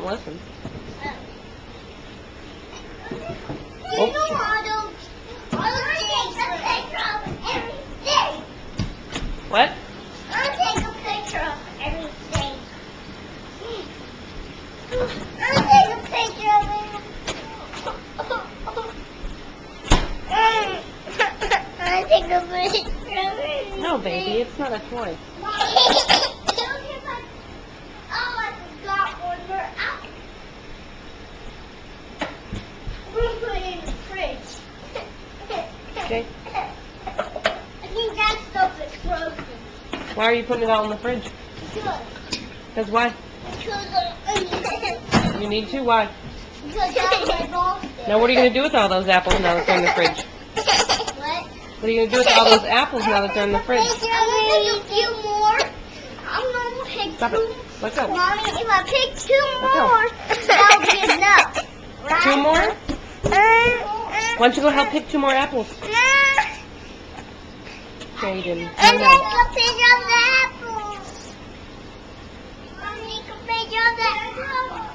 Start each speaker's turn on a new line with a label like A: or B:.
A: Listen.
B: You know I don't take a picture of everything.
A: What?
B: I take a picture of everything. I take a picture of everything. I take a picture of everything.
A: No, baby, it's not a toy.
B: Oh, I forgot one more apple. We'll put it in the fridge.
A: Okay.
B: I think that stuff is frozen.
A: Why are you putting it all in the fridge? Because why?
B: Because
A: You need to? Why?
B: that's my boss did.
A: Now, what are you going to do with all those apples now that they're in the fridge?
B: What?
A: What are you going to do with all those apples now that they're in the fridge?
B: I'm gonna pick a few more. I'm gonna pick
A: Stop
B: two.
A: it. Let go.
B: Mommy, if I pick two
A: Let go.
B: more, that'll be enough. Right?
A: 2 more? Why don't you go help pick 2 more apples? Jaden.
B: And then go pick up the apples. Mommy, go pick up the apples.